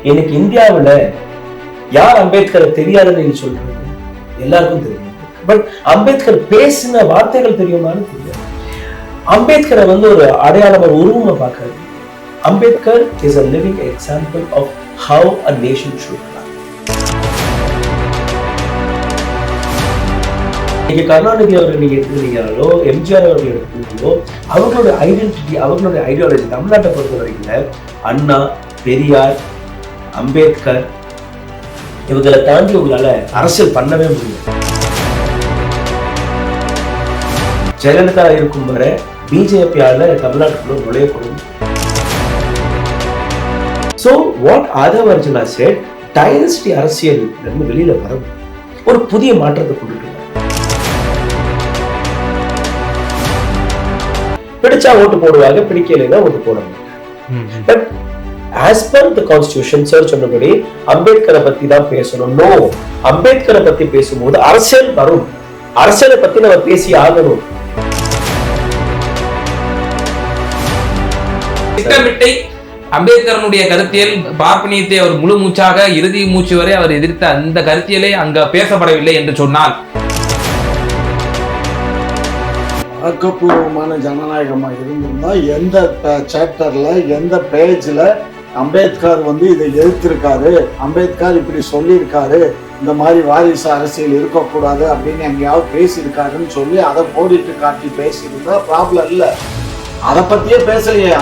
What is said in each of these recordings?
இன்னைக்கு இந்தியாவுல யார் அம்பேத்கரை தெரியாதுன்னு நீங்க சொல்றது? எல்லாருக்கும் தெரியும். பட் அம்பேத்கர் பேசின வார்த்தைகள் தெரியுமான்னு தெரியாது. அம்பேத்கரை ஒரு அடையாளம், ஒரு உருவமா பார்க்கறது. Ambedkar is a living example of how a nation should run. நீங்க கருணாநிதி அவர்கள் நீங்க எடுத்துக்கிறீங்களோ, எம்ஜிஆர் அவர்கள் எடுத்துக்கிறீங்களோ, அவர்களோட ஐடென்டிட்டி, அவர்களுடைய ஐடியாலஜி தமிழ்நாட்டை பொறுத்த வரைக்கும் அண்ணா, பெரியார், அம்பேத்கர் இவங்களை தாண்டி உங்களால அரசியல் பண்ணவே முடியும். ஜெயலலிதா இருக்கும் வரை பிஜேபியால தமிழ்நாட்டுக்குள்ள நுழையக்கூடும். So what Adhavarjuna said, dynasty அரசியல் வெளியில வரும், ஒரு புதிய மாற்றத்தை கொண்டு பிடிச்சா ஓட்டு போடுவாங்க, பிடிக்கலைன்னா ஓட்டு போட மாட்டாங்க. But as per the constitution sir சொன்னபடி அம்பேத்கரை பத்தி தான் பேசணும். நோ, அம்பேத்கரை பத்தி பேசும்போது அரசியல் வரும், அரசியலை பத்தி நம்ம பேசி ஆகணும். திட்டமிட்டை அம்பேத்கரனுடைய கருத்தியல் பார்ப்பனியத்தை அவர் முழு மூச்சாக இறுதி மூச்சு வரை அவர் எதிர்த்த அந்த கருத்தியலே அங்க பேசப்படவில்லை என்று சொன்னால் ஆக்கப்பூர்வமான ஜனநாயகமாக இருந்திருந்தா எந்த சாப்டர்ல எந்த பேஜ்ல அம்பேத்கர் இதை எதிர்த்திருக்காரு, அம்பேத்கர் இப்படி சொல்லியிருக்காரு, இந்த மாதிரி வாரிசு அரசியல் இருக்கக்கூடாது அப்படின்னு எங்கேயாவது பேசியிருக்காருன்னு சொல்லி அதை போடிட்டு காட்டி பேசியிருந்தா ப்ராப்ளம் இல்லை. அதை பத்தியே பேசலையே.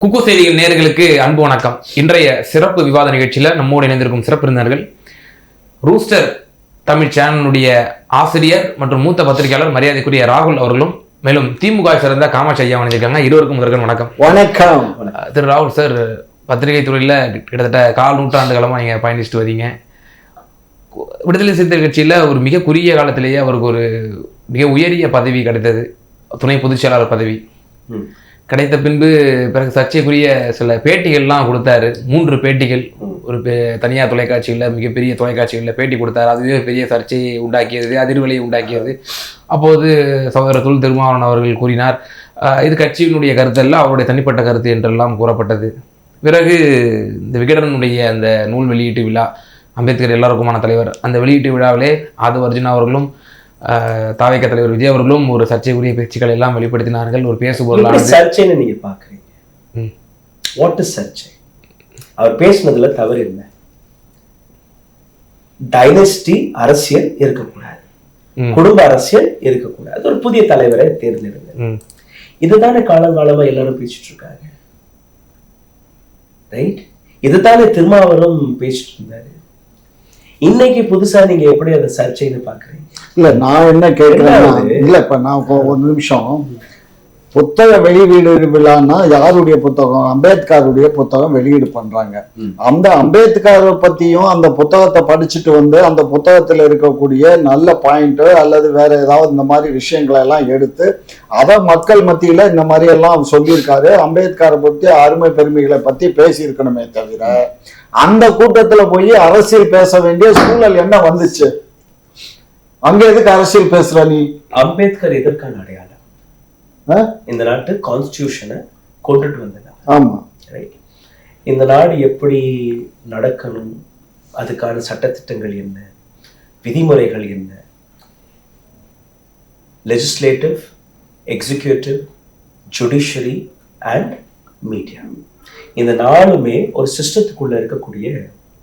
குக்கு செய்திகள் நேயர்களுக்கு அன்பு வணக்கம். இன்றைய சிறப்பு விவாத நிகழ்ச்சியில நம்மோடு இணைந்திருக்கும் சிறப்பு விருந்தினர்கள் ரூஸ்டர் தமிழ் சேனலுடைய ஆசிரியர் மற்றும் மூத்த பத்திரிகையாளர் மரியாதைக்குரிய ராகுல் அவர்களும், மேலும் திமுக சேர்ந்த காமாட்சி ஐயா வணங்கியிருக்காங்க. இருவருக்கும் முதற்கண் வணக்கம். வணக்கம். திரு ராகுல் சார், பத்திரிகை துறையில கிட்டத்தட்ட 4 நூற்றாண்டு காலமா நீங்க பயணிச்சுட்டு வரீங்க. விடுதலை சிறுத்தைகள் கட்சியில ஒரு மிக குறுகிய காலத்திலேயே அவருக்கு ஒரு மிக உயரிய பதவி கிடைத்தது, துணை பொதுச் செயலாளர் பதவி கிடைத்த பின்பு பிறகு சர்ச்சைக்குரிய சில பேட்டிகள்லாம் கொடுத்தாரு. 3 பேட்டிகள் ஒரு தனியார் தொலைக்காட்சிகளில், மிகப்பெரிய தொலைக்காட்சிகளில் பேட்டி கொடுத்தாரு. அதுவே பெரிய சர்ச்சையை உண்டாக்கியது, அதிர்வலையை உண்டாக்கியது. அப்போது சகோதரர் தொல் திருமாவளவன் அவர்கள் கூறினார், இது கட்சியினுடைய கருத்தல்ல, அவருடைய தனிப்பட்ட கருத்து என்றெல்லாம் கூறப்பட்டது. பிறகு இந்த விகடனுடைய அந்த நூல் வெளியீட்டு விழா, அம்பேத்கர் எல்லாருக்குமான தலைவர், அந்த வெளியீட்டு விழாவிலே ஆதவர்ஜுனா அவர்களும் தாவேக தலைவர் விஜய் அவர்களும் ஒரு சர்ச்சைக்குரிய பேச்சுக்கள் எல்லாம் வெளிப்படுத்தினார்கள். ஒரு பேசுபொருளான சர்ச்சைன்னு நீங்க பாக்குறீங்க. வாட் இஸ் சர்ச்சை? அவர் பேசினதுல தவறு என்ன? டைனஸ்டி அரசியல் இருக்கக்கூடாது, குடும்ப அரசியல் இருக்கக்கூடாது, ஒரு புதிய தலைவரை தேர்ந்தெடுங்க, இதுதானே காலங்காலமா எல்லாரும் பேசிட்டு இருக்காங்க. ரைட்? இதுதானே திருமாவளவன் பேசிட்டு இருந்தாரு. இன்னைக்கு புதுசா நீங்க எப்படி அதை சர்ச்சைன்னு பாக்குறீங்க? இல்ல, நான் என்ன கேட்கிறேன், இல்ல இப்ப நான் ஒரு நிமிஷம், புத்தக வெளியீடு விழான்னா யாருடைய புத்தகம்? அம்பேத்கருடைய புத்தகம் வெளியீடு பண்றாங்க. அந்த அம்பேத்கரை பத்தியும் அந்த புத்தகத்தை படிச்சுட்டு அந்த புத்தகத்துல இருக்கக்கூடிய நல்ல பாயிண்ட் அல்லது வேற ஏதாவது இந்த மாதிரி விஷயங்களை எல்லாம் எடுத்து அதை மக்கள் மத்தியில இந்த மாதிரி எல்லாம் சொல்லியிருக்காரு, அம்பேத்கரை பத்தி அருமை பெருமைகளை பத்தி பேசியிருக்கணுமே தவிர அந்த கூட்டத்துல போய் அரசியல் பேச வேண்டிய சூழல் என்ன வந்துச்சு? அங்க எதுக்கு அரசியல் பேசுற நீ? அம்பேத்கர் எதற்கான அடையாளம்? இந்த நாட்டு கான்ஸ்டிடியூஷனை கொண்டுட்டு வந்தாங்க. ஆமா, ரைட். இந்த நாடு எப்படி நடக்கணும், அதுக்கான சட்டத்திட்டங்கள் என்ன, விதிமுறைகள் என்ன, legislative, executive, judiciary and media, இந்த 4மே ஒரு சிஸ்டத்துக்குள்ள இருக்கக்கூடிய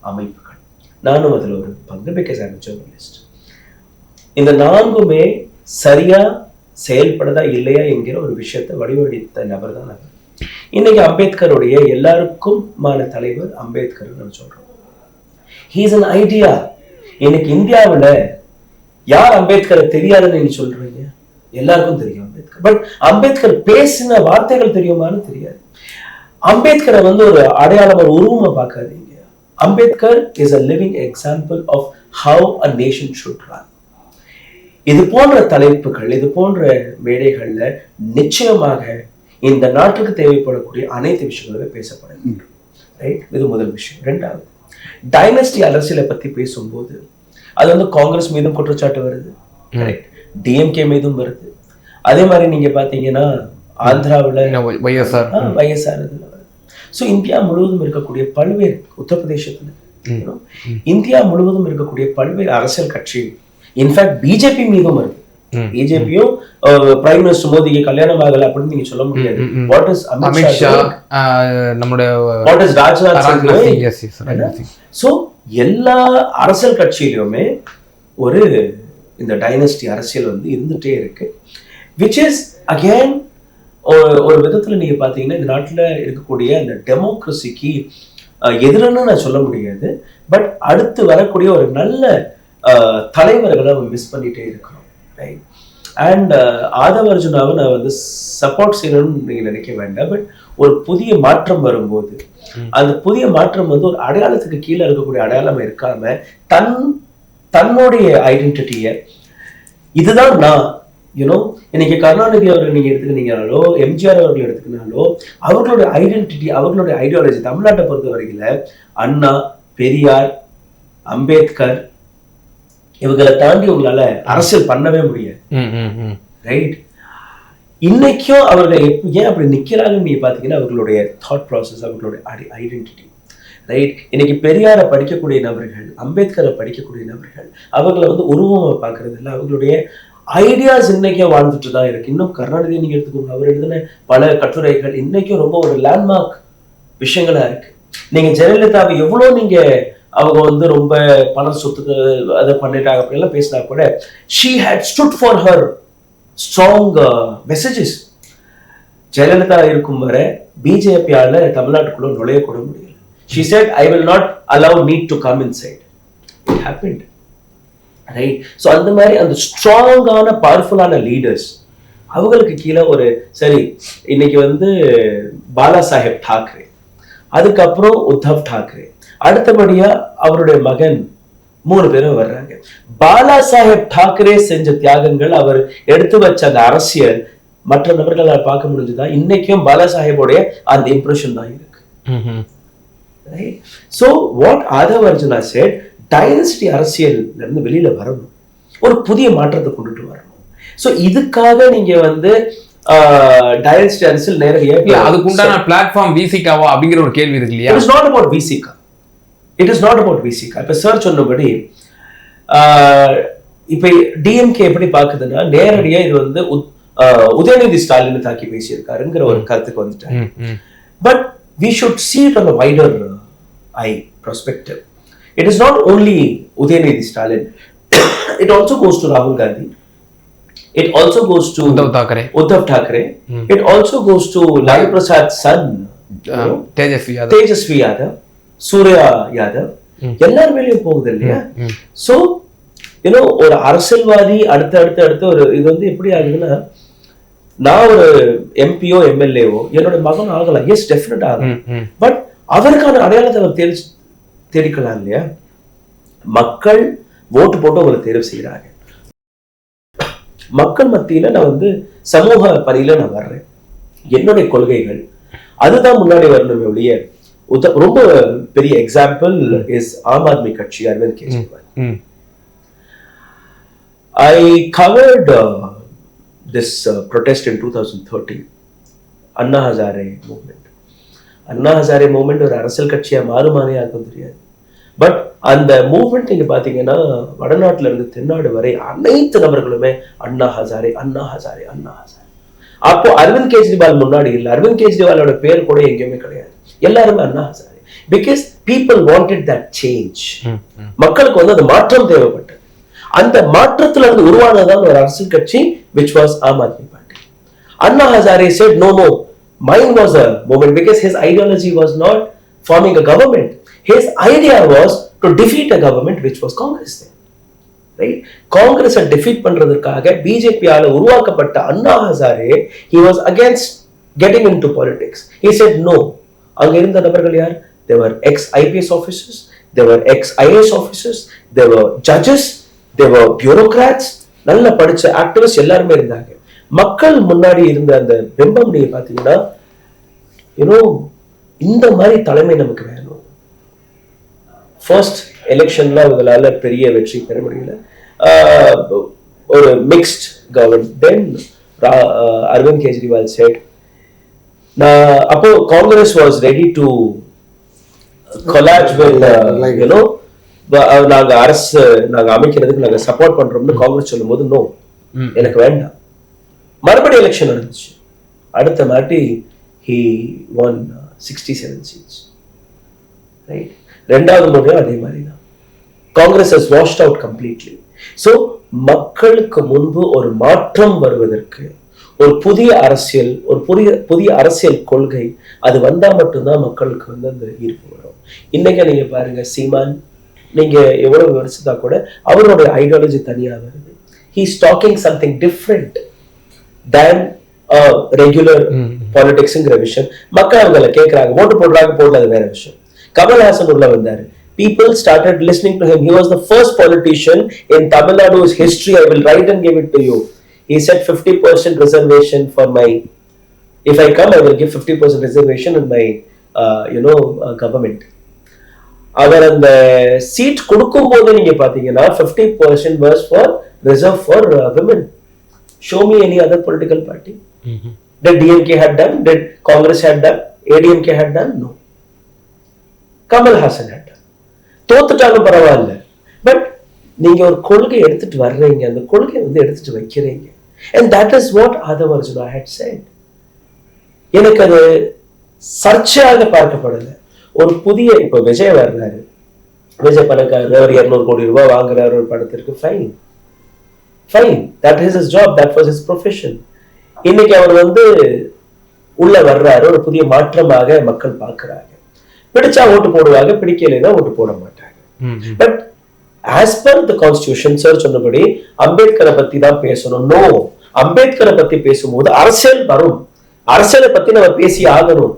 அமைப்புகள். நானும் அதுல ஒரு பங்கு, பிகாஸ் ஐ அம் ஜர்னலிஸ்ட். இந்த 4மே சரியா செயல்படுதா இல்லையா என்கிற ஒரு விஷயத்தை வடிவடித்த நபர் தான் அவர். இன்னைக்கு அம்பேத்கருடைய எல்லாருக்குமான தலைவர் அம்பேத்கர் நம்ம சொல்றோம். He is an idea. இன்னைக்கு இந்தியாவுல யார் அம்பேத்கரை தெரியாதுன்னு நீங்க சொல்றீங்க? எல்லாருக்கும் தெரியும் அம்பேத்கர். பட் அம்பேத்கர் பேசின வார்த்தைகள் தெரியுமான்னு தெரியாது. அம்பேத்கரை ஒரு அடையாளம், ஒரு உருவமா பார்க்காதீங்க. Ambedkar is a living example of how a nation should run. இது போன்ற தலைப்புகள், இது போன்ற மேடைகள்ல நிச்சயமாக இந்த நாட்டுக்கு தேவைப்படக்கூடிய அனைத்து விஷயங்களுமே பேசப்படும். ரைட்? இது முதல் விஷயம். 2வது, டைனஸ்டி அரசியலை பத்தி பேசும்போது அது காங்கிரஸ் மீதும் குற்றச்சாட்டு வருது, டிஎம்கே மீதும் வருது. அதே மாதிரி நீங்க பாத்தீங்கன்னா ஆந்திராவில் YSR இதுல வருது. ஸோ இந்தியா முழுவதும் இருக்கக்கூடிய பல்வேறு உத்தரப்பிரதேசத்துல இந்தியா முழுவதும் இருக்கக்கூடிய பல்வேறு அரசியல் கட்சி, இன்ஃபேக்ட் பிஜேபி மீதும் வருது. பிஜேபியும் பிரைம் மினிஸ்டர் மோடிக்கு கல்யாணம் ஆகல அப்படின்னு நீங்க சொல்ல முடியாது. வாட் இஸ் அமித்ஷா, நம்முடைய what is Rajnath Singh. So எல்லா அரசியல் கட்சியிலுமே ஒரு இந்த டைனஸ்டி அரசியல் வந்து இருந்துட்டே இருக்கு. விச் இஸ் அகேன் ஒரு விதத்துல நீங்க பாத்தீங்கன்னா இந்த நாட்டுல இருக்கக்கூடிய அந்த டெமோக்ரஸிக்கு எதிரன்னு நான் சொல்ல முடியாது. பட் அடுத்து வரக்கூடிய ஒரு நல்ல தலைவர்களை மிஸ் பண்ணிட்டே இருக்கிறோம். ரைட். அண்ட் ஆதவ் அர்ஜுனாவை நான் வந்து சப்போர்ட் செய்யணும்னு நீங்க நினைக்க வேண்டாம். பட் ஒரு புதிய மாற்றம் வரும்போது அந்த புதிய மாற்றம் வந்து ஒரு அடையாளத்துக்கு கீழே இருக்கக்கூடிய அடையாளம் இருக்காம தன்னுடைய ஐடென்டிட்டியை இதுதான் நான் இன்னைக்கு கருணாநிதி அவர்கள் நீங்க எடுத்துக்கிட்டீங்கனாலோ எம்ஜிஆர் அவர்கள் எடுத்துக்கினாலோ அவர்களுடைய ஐடென்டிட்டி, அவர்களுடைய ஐடியாலஜி தமிழ்நாட்டை பொறுத்த வரைக்கும் அண்ணா, பெரியார், அம்பேத்கர் இவங்களை தாண்டி உங்களால அரசியல் பண்ணவே முடியாது. ரைட். இன்னைக்கும் அவர்கள் ஏன் அப்படி நிக்கிறாங்கன்னு நீங்க பாத்தீங்கன்னா அவர்களுடைய தாட் ப்ராசஸ், அவர்களுடைய ஐடென்டிட்டி. ரைட். இன்னைக்கு பெரியாரை படிக்கக்கூடிய நபர்கள், அம்பேத்கரை படிக்கக்கூடிய நபர்கள் அவர்களை வந்து உருவமா பாக்குறது இல்லை, அவர்களுடைய ஐடியாஸ் இன்னைக்கும் வாழ்ந்துட்டு தான் இருக்கு. இன்னும் கருணாநிதி நீங்க எடுத்துக்கோங்க, அவர் எழுதின பல கட்டுரைகள் இன்னைக்கும் ரொம்ப ஒரு லேண்ட்மார்க் விஷயங்களா இருக்கு. நீங்க ஜெயலலிதாவை எவ்வளவு நீங்க அவங்க வந்து ரொம்ப பண சொத்துக்கு அதை பண்ணிட்டாங்க அப்படிலாம் பேசினா கூட she had stood for her strong messages. Jayalalithaa இருக்கும் வரை பிஜேபியால தமிழ்நாட்டுக்குள்ள நுழையக்கூட முடியல. She said, I will not allow need to come inside. It happened. Right. So அந்த மாதிரி அந்த ஸ்ட்ராங்கான பவர்ஃபுல்லான லீடர்ஸ் அவங்களுக்கு கீழே ஒரு சரி இன்னைக்கு வந்து பாலா சாஹேப் டாக்ரே, அதுக்கப்புறம் உத்தவ் டாக்ரே, அடுத்தபடியா அவருடைய மகன், 3 பேரும் வர்றாங்க. பாலா சாஹேப் டாக்ரே செஞ்ச தியாகங்கள், அவர் எடுத்து வச்ச அந்த அரசியல் மற்ற நபர்களால் பார்க்க முடிஞ்சுதா? இன்னைக்கும் பாலா சாஹேபோடைய அந்த இம்ப்ரெஷன் தான் இருக்கு. Right. So what Aadhav Arjuna set, dynasty அரசியல்ல இருந்து வெளியில வரணும், ஒரு புதிய மாற்றத்தை கொண்டுட்டு வரணும். சோ இதுக்காக நீங்க வந்து டைனஸ்டி அரசியல் நேரடியாக அதுக்கு உண்டான பிளாட்ஃபார்ம் விசிகாவா அப்படிங்கிற ஒரு கேள்வி இருக்கு இல்லையா? It is not about Visika. It is not about Visika. இப்ப சார் சொன்னபடி இப்ப டிஎம்கே எப்படி பாக்குதுன்னா நேரடியா இது வந்து உதயநிதி ஸ்டாலின் தாக்கி பேசியிருக்காருங்கிற ஒரு கருத்துக்கு வந்துட்டாங்க. But we should see it on a wider eye perspective. It is not only Udayanidhi Stalin. It also goes to Rahul Gandhi. It also goes to Uddhav Thackeray. It also goes to Lalu Prasad's son, Tejasvi Yadav, Surya Yadav. எல்லார் மேலேயும் போகுது இல்லையா? So ஒரு அரசியல்வாதி அடுத்த ஒரு இது வந்து எப்படி ஆகுதுன்னா, நான் ஒரு எம்பியோ எம்எல்ஏவோ என்னோட மகன் ஆகலாம், எஸ் டெஃபினட் ஆகலாம். பட் அவருக்கான அடையாளத்தை அவர் தேடிக்கலாம் இல்லையா? மக்கள் ஓட்டு போட்டு அவங்களை தேர்வு செய்யறாங்க. மக்கள் மத்தியில நான் வந்து சமூக பணியில நான் வர்றேன், என்னுடைய கொள்கைகள் அதுதான் முன்னாடி வரணுமே ஒழிய. ரொம்ப பெரிய எக்ஸாம்பிள் இஸ் ஆம் ஆத்மி கட்சி, Arvind Kejriwal. I covered this protest in 2013, Anna Hazare movement. Anna Hazare movement ஒரு அரசியல் கட்சியா மாறுமானே யாருக்கும் தெரியாது. பட் அந்த மூவ்மெண்ட் நீங்க பாத்தீங்கன்னா வடநாட்டுல இருந்து தென்னாடு வரை அனைத்து நபர்களுமே அண்ணா ஹசாரே அண்ணா ஹசாரே அண்ணா ஹசாரே. அப்போ அரவிந்த் கெஜ்ரிவால் முன்னாடி இல்லை, அரவிந்த் கெஜ்ரிவாலோட பேர் கூட எங்கேயுமே கிடையாது, எல்லாருமே Anna Hazare. Because people wanted that change. மக்களுக்கு வந்து அந்த மாற்றம் தேவைப்பட்டது. அந்த மாற்றத்துல இருந்து உருவானதான் ஒரு அரசியல் கட்சி which was Aam Aadmi party. Anna Hazare said no, mine was a movement because his ideology was not forming a government. His idea was to defeat a government which was Congress then. Right? Congress a defeat பண்றதுக்காக பிஜேபியால உருவாக்கப்பட்ட Anna Hazare he was against getting into politics. He said no. அங்க இருந்த நபர்கள் யார்? They were ex-IPS officers, they were ex-IAS officers, they were judges, they were bureaucrats, நல்ல படிச்ச activist எல்லாருமே இருந்தாங்க. மக்கள் முன்னாடி இருந்த அந்த பிம்பம் நீங்க பாத்தீங்கன்னா இந்த மாதிரி தலைமை நமக்கு வேணும். ஃபர்ஸ்ட் எலெக்ஷன்ல அவங்களால பெரிய வெற்றி பெற முடியல, ஒரு மிக்ஸ்ட் கவர்மெண்ட். தென் அரவிந்த் கெஜ்ரிவால் செட் அப்போ Congress was ready to collage with you know நாங்க அரசு நாங்க அமைக்கிறதுக்கு நாங்க சப்போர்ட் பண்றோம்னு காங்கிரஸ் சொல்லும் போது நோ, எனக்கு வேண்டாம். மறுபடியும் எலெக்ஷன் நடந்துச்சு. அடுத்த மாட்டி he won 67 seats. ரைட், ரெண்டாவது முறையும் அதே மாதிரி தான். Congress has washed out completely. So மக்களுக்கு முன்பு ஒரு மாற்றம் வருவதற்கு ஒரு புதிய அரசியல், ஒரு புதிய அரசியல் கொள்கை அது வந்தா மட்டும்தான் மக்களுக்கு வந்து அந்த ஈர்ப்பு வரும். இன்னைக்கு நீங்க பாருங்க, சீமான் நீங்க எவ்வளவு விமர்சித்தா கூட அவரோட ஐடியாலஜி தனியா வருது. he is talking something different than regular பாலிடிக்ஸ்ங்கிற விஷயம். மக்கள் அவங்களை கேட்கறாங்க, ஓட்டு போடுறாங்க, போடல, அது வேற விஷயம். கமல்ஹாசன் உள்ள வந்தாரு. People started listening to him. He was the first politician in Tamil Nadu's history. I will write and give it to you. He said 50% reservation for my, if I come, I will give 50% reservation in my, government. அவர் அந்த seat கொடுக்கும் போது நீங்க பாத்தீங்கன்னா 50% was for reserved for women. Show me any other political party. Did DMK had done? Did Congress had done? ADMK had done? No. Kamal Hassan had done. தோத்துட்டாலும் பரவாயில்ல, but நீங்க ஒரு கொள்கை எடுத்துட்டு வர்றீங்க, அந்த கொள்கையை வந்து எடுத்துட்டு வைக்கிறீங்க. And that is what Adhav Arjuna had said. எனக்கு அது சர்ச்சையாக பார்க்கப்படல. ஒரு புதிய, இப்ப விஜய் வர்றாரு, விஜய் பணக்காரர், அவர் 200 கோடி ரூபாய் வாங்குறாரு ஒரு படத்திற்கு, fine, that is his job, that was his profession. இன்னைக்கு அவர் வந்து உள்ள வர்றாரு, ஒரு புதிய மாற்றமாக மக்கள் பார்க்கிறாங்க. பிடிச்சா ஓட்டு போடுவாங்க, பிடிக்கலைன்னா ஓட்டு போட மாட்டாங்க. But as per the constitution sir சொன்னபடி அம்பேத்கரை பத்தி தான் பேசணும். நோ, அம்பேத்கரை பத்தி பேசும்போது அரசியல் வரும், அரசியலை பத்தி நம்ம பேசி ஆகணும்.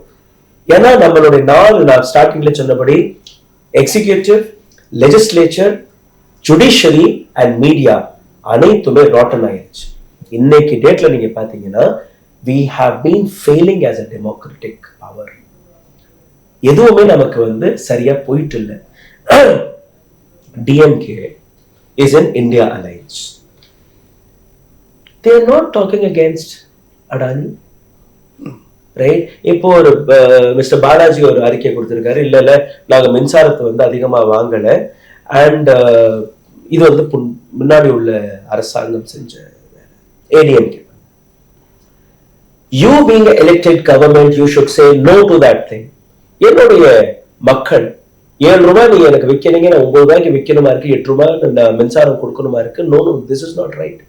ஏன்னா நம்மளுடைய நான் ஸ்டார்டிங்ல சொன்னபடி executive, legislature, judiciary and media அனைத்துமே ராட்டன் ஆயிடுச்சு. இன்னைக்கு டேட்ல நீங்க பாத்தீங்கன்னா we have been failing as a democratic power. எதுவுமே நமக்கு வந்து சரியா போயிட்டு இல்லை. DMK is in India Alliance. They are not talking against Adani. Right, இப்போ ஒரு மிஸ்டர் பாலாஜி ஒரு அறிக்கை கொடுத்திருக்காரு, இல்ல நாங்க மின்சாரத்தை வந்து அதிகமா வாங்கல, அண்ட் இது வந்து முன்னாடி உள்ள அரசாங்கம் செஞ்ச ADMK. You being an elected government, you should say no to that thing. என்னுடைய மக்கள் 7 ரூபாய் நீங்க எனக்கு விற்கிறீங்க, நான் 9 ரூபாய்க்கு விற்கணுமா இருக்கு, 8 ரூபாய் நான் மின்சாரம் கொடுக்கணுமா இருக்கு. No, this is not right.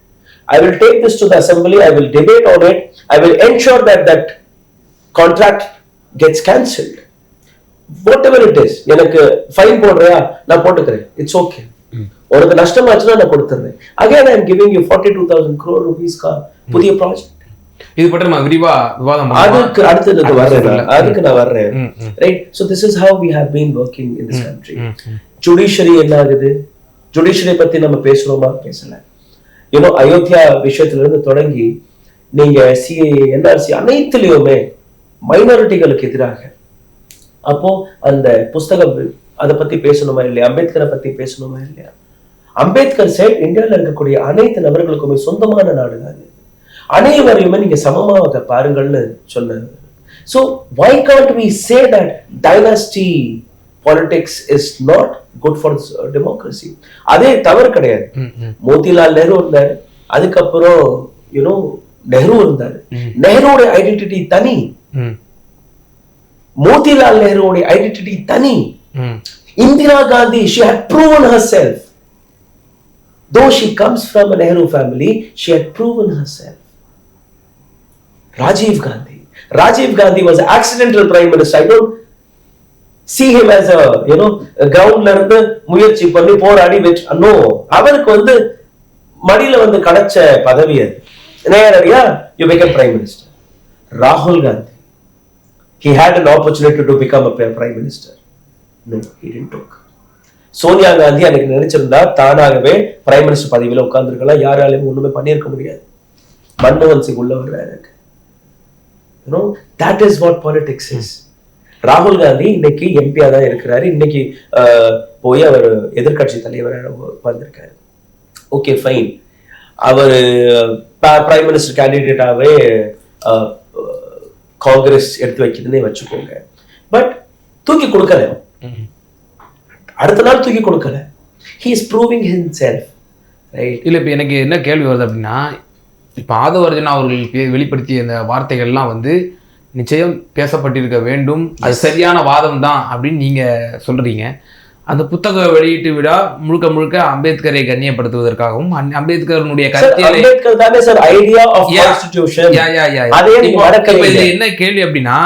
I will take this to the assembly, I will debate on it, I will ensure that contract gets cancelled. Whatever it is, எனக்கு ஃபைன் போடுறியா, நான் போட்டுக்கிறேன், இட்ஸ் ஓகே. உனக்கு நஷ்டமாச்சுன்னா நான் கொடுத்துறேன். Again I am giving you 42,000 crore rupees புதிய project. இது பற்றி நம்ம விரிவா விவாதம் அதுக்கு அடுத்தது வர்றேன், அதுக்கு நான் வர்றேன். Right, so this is how we have been working in this country. Judiciary என்ன ஆகுது, ஜுடிஷியரி பத்தி நம்ம பேசுறோமா, பேசல. அயோத்தியா விஷயத்துல இருந்து தொடங்கி நீங்க NRC அனைத்துலயுமே மைனாரிட்டிகளுக்கு எதிராக. அப்போ அந்த புஸ்தகம் அதை பத்தி பேசணுமா இல்லையா, அம்பேத்கரை பத்தி பேசணுமா இல்லையா? அம்பேத்கர் சைட் இந்தியாவில் இருக்கக்கூடிய அனைத்து நபர்களுக்குமே சொந்தமான நாடுதான், அனைவரையுமே நீங்க சமமாக பாருங்கள்னு சொன்னாங்க. So why can't we say that dynasty politics is not good for democracy? அதே தவறு கிடையாது. மோதிலால் நேரு இருந்தாரு, அதுக்கப்புறம் நெஹ்ரு இருந்தாரு. நெஹ்ருடைய ஐடென்டிட்டி தனி, மோதிலால் நேருடைய ஐடென்டிட்டி தனி. Indira Gandhi, she had proven herself. Though she comes from a Nehru family, she had proven herself. Rajiv Gandhi was an accidental prime minister. I don't see him as a ground la irundhu muyarchi panni poradi no, avarku வந்து மடியில வந்து கடச்ச பதவி அது. நேரடியா you become prime minister. Rahul Gandhi, he had an opportunity to become a prime minister. No, he didn't took. Sonia Gandhi அன்னைக்கு நினைச்சிருந்தா தானாகவே prime minister பதவியில உட்கார்ந்துருக்கலாம், யாராலையும் ஒண்ணுமே பண்ணியிருக்க முடியாது. மன்மோகன் சிங் உள்ள வர்றாரு. That is what politics is. ராகுல் காந்தி இன்னைக்கு எம்பியா தான் இருக்கிறாரு. இன்னைக்கு போய் அவர் எதிர்கட்சி தலைவராக வந்திருக்காரு. Okay, fine. அவர் பிரைம் மினிஸ்டர் கேண்டிடேட்டாவே காங்கிரஸ் எடுத்து வைக்குதுன்னே வச்சுக்கோங்க. பட் தூக்கி கொடுக்கல, அடுத்த நாள் தூக்கி கொடுக்கல. He is proving himself, right? இல்லை, இப்போ எனக்கு என்ன கேள்வி வருது அப்படின்னா, இப்போ ஆதவர்ஜுனா அவர்கள் வெளிப்படுத்திய இந்த வார்த்தைகள்லாம் வந்து நிச்சயம் பேசப்பட்டிருக்க வேண்டும், அது சரியான வாதம் தான் அப்படின்னு நீங்கள் சொல்கிறீங்க. அந்த புத்தக வெளியீட்டு விழா முழுக்க முழுக்க அம்பேத்கரை கண்ணியப்படுத்துவதற்காகவும் அம்பேத்கருடைய கருத்தியலை என்ன கேள்வி அப்படின்னா,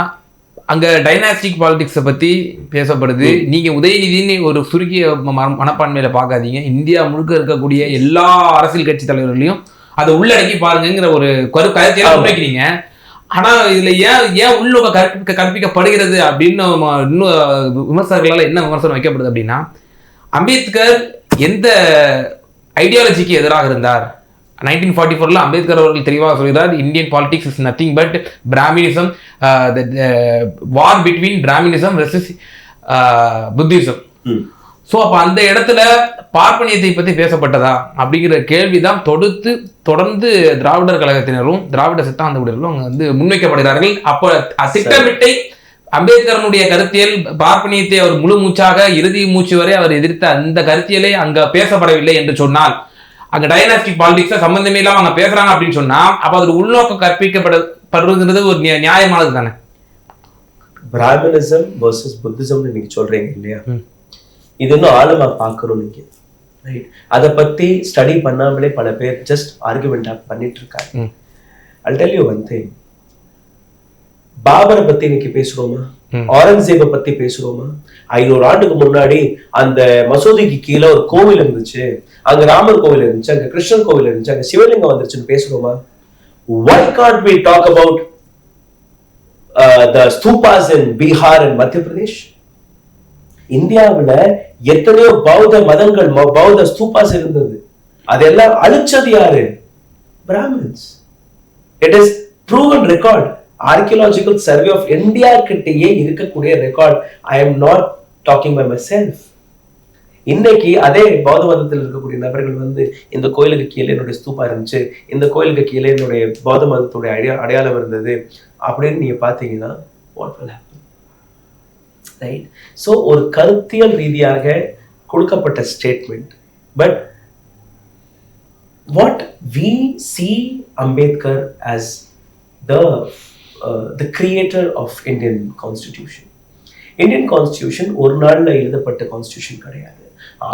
அங்க டைனாஸ்டிக் பாலிடிக்ஸை பத்தி பேசப்படுது. நீங்க உதயநிதினு ஒரு சுருக்கிய மனப்பான்மையில பார்க்காதீங்க, இந்தியா முழுக்க இருக்கக்கூடிய எல்லா அரசியல் கட்சி தலைவர்களையும் அதை உள்ளடக்கி பாருங்கிற ஒரு கருத்தியலை முன்வைக்கிறீங்க. ஆனா இதுல ஏன் உள்நோக்க கற்பிக்கப்படுகிறது அப்படின்னு இன்னும் விமர்சகர்களால் என்ன விமர்சனம் வைக்கப்படுது அப்படின்னா, அம்பேத்கர் எந்த ஐடியாலஜிக்கு எதிராக இருந்தார்? 1944 அம்பேத்கர் அவர்கள் தெளிவாக சொல்கிறார், Indian politics is nothing but Brahminism, war between Brahminism versus Buddhism. So அப்போ அந்த இடத்துல பார்ப்பனியத்தை பற்றி பேசப்பட்டதா அப்படிங்கிற கேள்விதான் தொடர்ந்து திராவிடர் கழகத்தினரும் திராவிட சித்தாந்த ஊழியர்களும் அங்கே வந்து முன்வைக்கப்படுகிறார்கள். அப்போ திட்டமிட்டை அம்பேத்கரனுடைய கருத்தியல் பார்ப்பனியத்தை அவர் முழு மூச்சாக இறுதி மூச்சு வரை அவர் எதிர்த்த அந்த கருத்தியலை அங்க பேசப்படவில்லை என்று சொன்னால், அங்க டைனாஸ்டிக் பாலிடிக்ஸ் சம்பந்தமே இல்லாம அங்க பேசுறாங்க அப்படின்னு சொன்னா, அப்ப அது உள்நோக்கம் கற்பிக்கப்படுறது ஒரு நியாயமானது தானே? பிராமணிசம் வர்சஸ் புத்திசம் நீங்க சொல்றீங்க இல்லையா, இது இன்னும் ஆழமா பார்க்கணும் நீங்க, ரைட்? அதை பத்தி ஸ்டடி பண்ணாமலே பல பேர் ஜஸ்ட் ஆர்குமெண்ட் பண்ணிட்டு இருக்காங்க. I'll tell you one thing. பாபரை பத்தி இன்னைக்கு பேசுறோமா? அவுரங்கசீபை பத்தி பேசுறோமா? 500 ஆண்டுக்கு முன்னாடி அந்த மசூதிக்கு கீழே ஒரு கோவில் இருந்துச்சு, அங்க ராமர் கோவில் இருந்துச்சு, அங்க கிருஷ்ணன் கோவில் இருந்துச்சு, அங்க சிவலிங்கம் வந்துருச்சுன்னு பேசுறோமா? Why can't we talk about the stupas in Bihar and Madhya Pradesh? இந்தியாவுல எத்தனையோ பௌத்த மதங்கள், பௌத்த ஸ்தூபாஸ் இருந்தது, அதெல்லாம் அழிச்சது யாரு? Brahmins. It is proven record. Archaeological survey of India கிட்டேயே இருக்கக்கூடிய record. I am not talking by myself. இன்னைக்கு அதே பௌத்த மதத்தில் இருக்கக்கூடிய நபர்கள் வந்து இந்த கோயிலுக்கு கீழே என்னுடைய ஸ்தூபா இருந்துச்சு, இந்த கோயிலுக்கு கீழே என்னுடைய பௌத்த மதத்துடைய அடையாளம் இருந்தது அப்படின்னு நீங்க பாத்தீங்கன்னா what will happen, right? So ஒரு கருத்தியல் ரீதியாக கொடுக்கப்பட்ட statement. But what we see Ambedkar as the creator of Indian Constitution. Indian Constitution ஒரு நாள்ல எழுதப்பட்ட கான்ஸ்டிடியூஷன் கிடையாது.